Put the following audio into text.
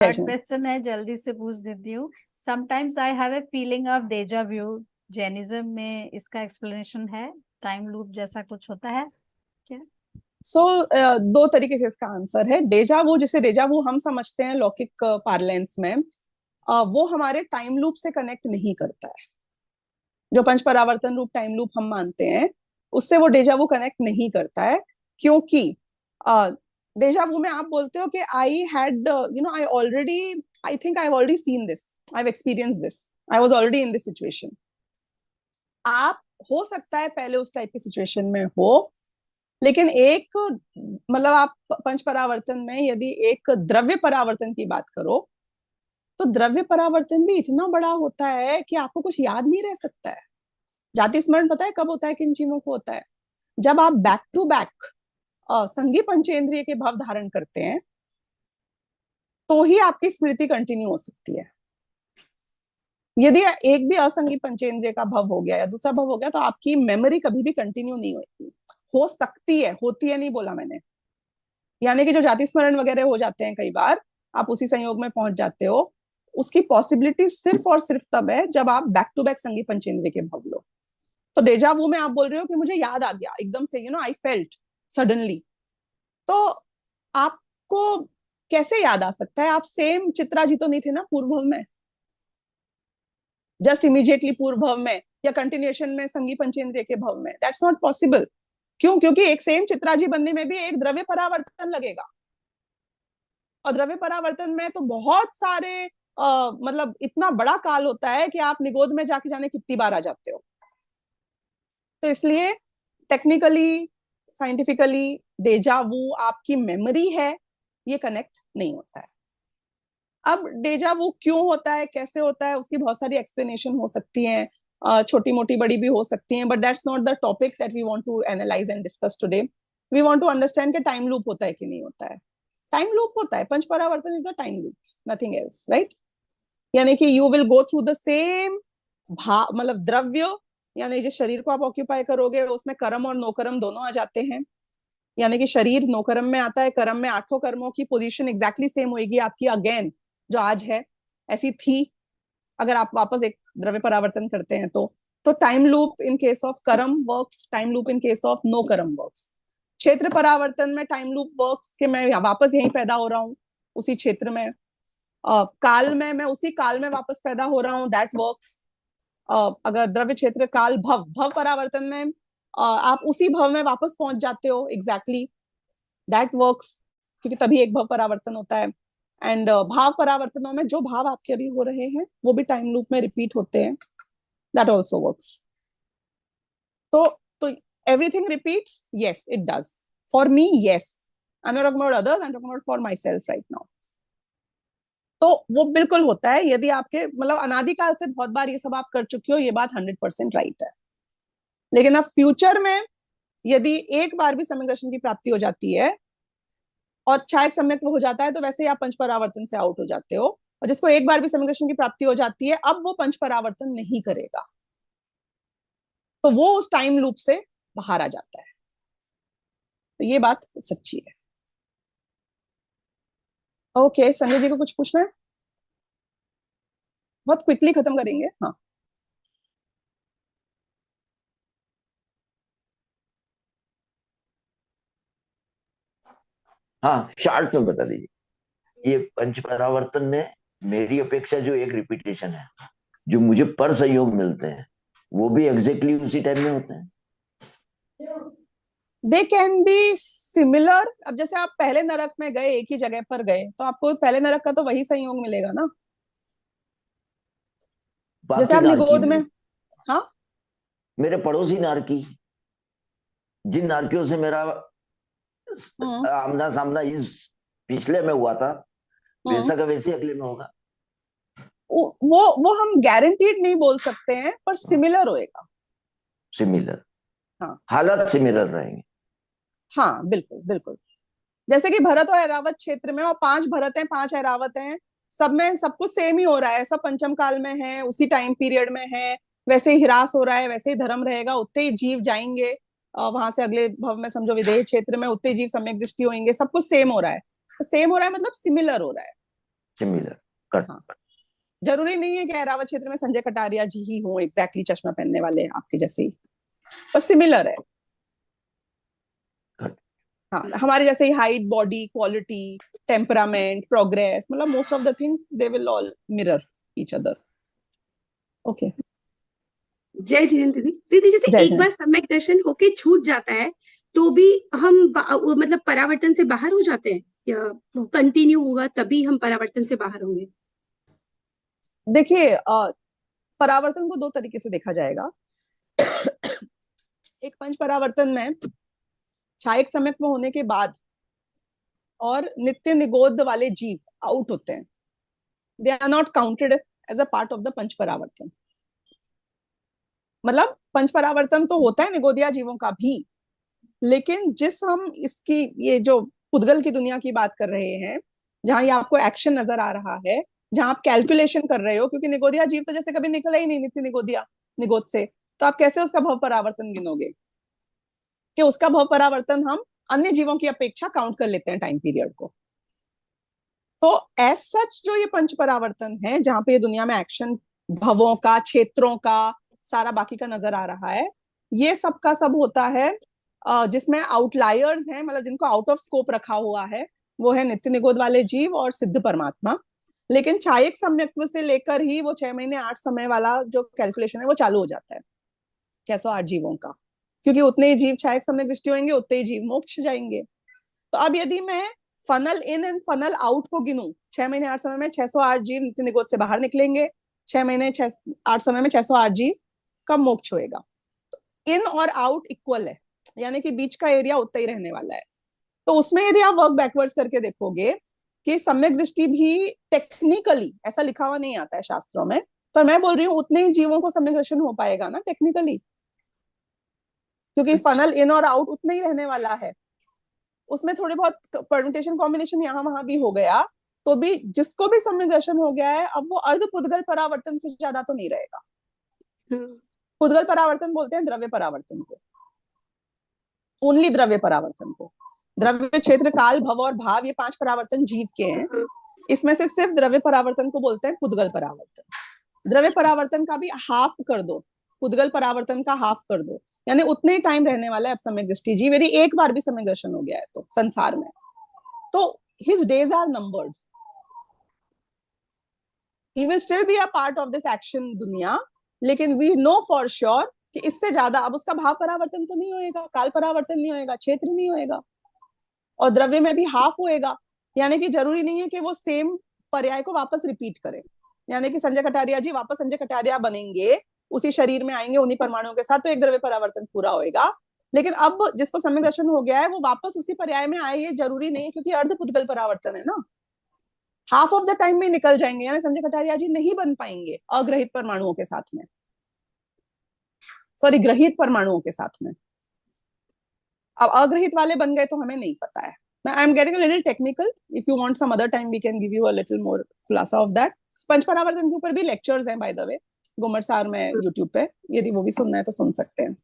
Question है, जल्दी से पूछ देती हूँ। Sometimes I have a feeling of डेजा view. Jainism में इसका एक्सप्लेनेशन है, टाइम लूप जैसा कुछ होता है क्या? सो दो तरीके से इसका आंसर है। डेजा वू, जिसे डेजा वू हम समझते हैं लौकिक पार्लेंस में, वो हमारे टाइम लूप से कनेक्ट नहीं करता है। जो पंच परावर्तन रूप टाइम लूप हम मानते हैं, उससे वो डेजा वू कनेक्ट नहीं करता है। क्योंकि डेजा वू में आप बोलते हो कि I had I already, I think I have already seen this, I have experience this, I was already in this situation. आप हो सकता है पहले उस टाइप की सिचुएशन में हो, लेकिन एक मतलब आप पंच परावर्तन में यदि एक द्रव्य परावर्तन की बात करो, तो द्रव्य परावर्तन भी इतना बड़ा होता है कि आपको कुछ याद नहीं रह सकता है। जाति स्मरण पता है कब होता है, किन चीजों को होता है? जब आप बैक टू बैक संघी पंचेंद्रिय के भाव धारण करते हैं, तो ही आपकी स्मृति कंटिन्यू हो सकती है। यदि एक भी असंगी पंचेंद्रिय का भव हो गया या दूसरा भव हो गया, तो आपकी मेमोरी कभी भी कंटिन्यू नहीं होती। हो सकती है, होती है नहीं बोला मैंने। यानी कि जो जाति स्मरण वगैरह हो जाते हैं कई बार, आप उसी संयोग में पहुंच जाते हो, उसकी पॉसिबिलिटी सिर्फ और सिर्फ तब है जब आप बैक टू बैक संगी पंचेंद्रिय के भव लो। तो डेजा वू में आप बोल रहे हो कि मुझे याद आ गया एकदम से, आई फेल्ट सडनली, तो आपको कैसे याद आ सकता है? आप सेम चित्रा जी तो नहीं थे ना पूर्व भव में, जस्ट इमीडिएटली पूर्व भव में या कंटिन्यूएशन में संगी पंचेंद्रिय के भव में। That's not possible. क्यों? क्योंकि एक सेम चित्रा जी बनने में भी एक द्रव्य परावर्तन लगेगा, और द्रव्य परावर्तन में तो बहुत सारे मतलब इतना बड़ा काल होता है कि आप निगोद में जाके जाने कितनी बार आ जाते हो। तो इसलिए टेक्निकली, साइंटिफिकली डेजा वू आपकी मेमोरी है, ये कनेक्ट नहीं होता है। अब डेजा वू क्यों होता है, कैसे होता है, उसकी बहुत सारी एक्सप्लेनेशन हो सकती हैं, छोटी मोटी बड़ी भी हो सकती हैं, but that's not the topic that we want to analyse and discuss today. We want to understand कि टाइम लूप होता है कि नहीं होता है। टाइम लूप होता है, पंच परावर्तन is the time loop, nothing else, right? यानी कि you will go through the same मतलब द्रव्य, यानी जिस शरीर को आप ऑक्यूपाई करोगे उसमें कर्म और नोकर्म दोनों आ जाते हैं। यानी कि शरीर नोकर्म में आता है, कर्म में आठों कर्मों की पोजीशन एग्जैक्टली सेम होगी आपकी अगेन, जो आज है ऐसी थी अगर आप वापस एक द्रव्य परावर्तन करते हैं तो time loop in case of karma works, time loop in case of no karma works. क्षेत्र परावर्तन में टाइम लूप वर्क्स के मैं वापस यहीं पैदा हो रहा हूँ उसी क्षेत्र में। काल में मैं उसी काल में वापस पैदा हो रहा हूँ, दैट वर्क्स। अगर द्रव्य क्षेत्र काल भव, भव परावर्तन में आप उसी भव में वापस पहुंच जाते हो एग्जैक्टली, दैट वर्क्स, क्योंकि तभी एक भव परावर्तन होता है। एंड भाव परावर्तनों में जो भाव आपके अभी हो रहे हैं वो भी टाइम लूप में रिपीट होते हैं, दैट ऑल्सो वर्क्स। तो everything repeats, yes it does for me, yes. I am not talking about others, I am talking about for my self right now. तो वो बिल्कुल होता है यदि आपके मतलब अनादिकाल से बहुत बार ये सब आप कर चुके हो, ये बात 100% राइट है। लेकिन अब फ्यूचर में यदि एक बार भी सम्यक दर्शन की प्राप्ति हो जाती है और क्षायक सम्यक हो जाता है, तो वैसे ही आप पंच परावर्तन से आउट हो जाते हो। और जिसको एक बार भी सम्यक दर्शन की प्राप्ति हो जाती है, अब वो पंच परावर्तन नहीं करेगा, तो वो उस टाइम लूप से बाहर आ जाता है। तो ये बात सच्ची है। ओके, संजय जी को कुछ पूछना है? बहुत क्विकली खत्म करेंगे। हाँ, हाँ, शार्ट में बता दीजिए। ये पंच परावर्तन में मेरी अपेक्षा जो एक रिपीटेशन है, जो मुझे पर संयोग मिलते हैं, वो भी एग्जैक्टली उसी टाइम में होते हैं। They can be similar. अब जैसे आप पहले नरक में गए, एक ही जगह पर गए, तो आपको पहले नरक का तो वही संयोग मिलेगा ना, जैसे बाकी आप नारकी निगोद में। हाँ, मेरे पड़ोसी नारकी, जिन नारकियों से मेरा आमना सामना इस पिछले में हुआ था, वैसा का वैसे अगले में होगा। वो हम गारंटीड नहीं बोल सकते हैं, पर सिमिलर होएगा। सिमिलर, हाँ, हालत सिमिलर रहेंगे। हाँ, बिल्कुल बिल्कुल। जैसे कि भरत और ऐरावत क्षेत्र में, और 5 भरत हैं 5 ऐरावत हैं, सब में सब कुछ सेम ही हो रहा है, सब पंचम काल में है, उसी टाइम पीरियड में है, वैसे ही ह्रास हो रहा है, वैसे ही धर्म रहेगा, उतने ही जीव जाएंगे वहां से अगले भव में, समझो विदेह क्षेत्र में उतने जीव सम्यक दृष्टि होंगे, सब कुछ सेम हो रहा है। सेम हो रहा है मतलब सिमिलर हो रहा है। सिमिलर। हाँ, जरूरी नहीं है कि ऐरावत क्षेत्र में संजय कटारिया जी ही हों एग्जैक्टली चश्मा पहनने वाले आपके जैसे ही, बस सिमिलर है। हाँ, हमारे जैसे ही height, body quality, temperament, progress, मतलब most of the things they will all mirror each other. Okay, जय जिनेन्द्र दीदी। दीदी जैसे जय एक जिनेन्द्र। बार सम्यक दर्शन होके छूट जाता है तो भी हम मतलब परावर्तन से बाहर हो जाते हैं, या कंटिन्यू होगा तभी हम परावर्तन से बाहर होंगे? देखिए, परावर्तन को दो तरीके से देखा जाएगा। एक पंच परावर्तन में छायक सम्यक में होने के बाद और नित्य निगोद वाले जीव आउट होते हैं, they are not counted as a part of the panch paravartan. मतलब पंच परावर्तन तो होता है निगोदिया जीवों का भी, लेकिन जिस हम इसकी ये जो पुद्गल की दुनिया की बात कर रहे हैं, जहां ये आपको एक्शन नजर आ रहा है, जहां आप कैलकुलेशन कर रहे हो, क्योंकि निगोदिया जीव तो जैसे कभी निकला ही नहीं नित्य निगोदिया निगोद से, तो आप कैसे उसका भव परावर्तन गिनोगे कि उसका भव परावर्तन हम अन्य जीवों की अपेक्षा काउंट कर लेते हैं टाइम पीरियड को। तो एज सच जो ये पंच परावर्तन है, जहां पे ये दुनिया में एक्शन भवों का, क्षेत्रों का, सारा बाकी का नजर आ रहा है, ये सब का सब होता है जिसमें आउटलायर्स हैं, मतलब जिनको आउट ऑफ स्कोप रखा हुआ है, वो है नित्य निगोद वाले जीव और सिद्ध परमात्मा। लेकिन छायक सम्यक्त्व से लेकर ही वो 6 महीने 8 समय वाला जो कैलकुलेशन है वो चालू हो जाता है 608 जीवों का, क्योंकि उतने ही जीव छायक सम्यक दृष्टि होंगे, उतने ही जीव मोक्ष जाएंगे। तो अब यदि मैं funnel in and funnel out को गिनूं, 6 महीने 8 समय में 608 जीव नित्य निगोद से बाहर निकलेंगे, 6 महीने 8 समय में 608 जीव का मोक्ष होएगा। तो इन और आउट इक्वल है, यानी कि बीच का एरिया उतना ही रहने वाला है। तो उसमें यदि आप वर्क बैकवर्ड्स करके देखोगे कि सम्यक दृष्टि भी टेक्निकली, ऐसा लिखा हुआ नहीं आता है शास्त्रों में, पर मैं बोल रही हूँ उतने ही जीवों को सम्यक दर्शन हो पाएगा ना टेक्निकली, क्योंकि फनल इन और आउट उतना ही रहने वाला है। उसमें थोड़े बहुत परम्यूटेशन कॉम्बिनेशन यहाँ वहां भी हो गया, तो भी जिसको भी सम्यक दर्शन हो गया है, अब वो अर्ध पुद्गल परावर्तन से ज्यादा तो नहीं रहेगा। पुद्गल परावर्तन बोलते हैं द्रव्य परावर्तन को, ओनली द्रव्य परावर्तन को। द्रव्य, क्षेत्र, काल, भव और भाव, ये 5 परावर्तन जीव के हैं, इसमें से सिर्फ द्रव्य परावर्तन को बोलते हैं पुद्गल परावर्तन। द्रव्य परावर्तन का भी हाफ कर दो, पुद्गल परावर्तन का हाफ कर दो, यानी उतने ही टाइम रहने वाला है अब सम्यक दृष्टि जीव, यदि एक बार भी सम्यक दर्शन हो गया है तो संसार में, तो his days are numbered. He will still be a part of this action दुनिया, लेकिन वी नो फॉर श्योर कि इससे ज्यादा अब उसका भाव परावर्तन तो नहीं होएगा, काल परावर्तन नहीं होएगा, क्षेत्र नहीं होएगा, और द्रव्य में भी हाफ होएगा। यानी कि जरूरी नहीं है कि वो सेम पर्याय को वापस रिपीट करें, यानी कि संजय कटारिया जी वापस संजय कटारिया बनेंगे, उसी शरीर में आएंगे उन्हीं परमाणुओं के साथ, तो एक द्रव्य परावर्तन पूरा होएगा। लेकिन अब जिसको सम्यक दर्शन हो गया है वो वापस उसी पर्याय में आए, ये जरूरी नहीं है, क्योंकि अर्ध पुद्गल परावर्तन है ना, हाफ ऑफ द टाइम में निकल जाएंगे, यानी संजय कटारिया जी नहीं बन पाएंगे अग्रहित परमाणुओं के साथ में, सॉरी ग्रहित परमाणुओं के साथ में। अब अग्रहित वाले बन गए तो हमें नहीं पता है। I am getting a little technical, if you want some other time we can give you a little more खुलासा ऑफ दैट। पंच परावर्तन के ऊपर भी लेक्चर्स हैं बाय द वे, गुमर सार में यूट्यूब पे, यदि वो भी सुनना है तो सुन सकते हैं।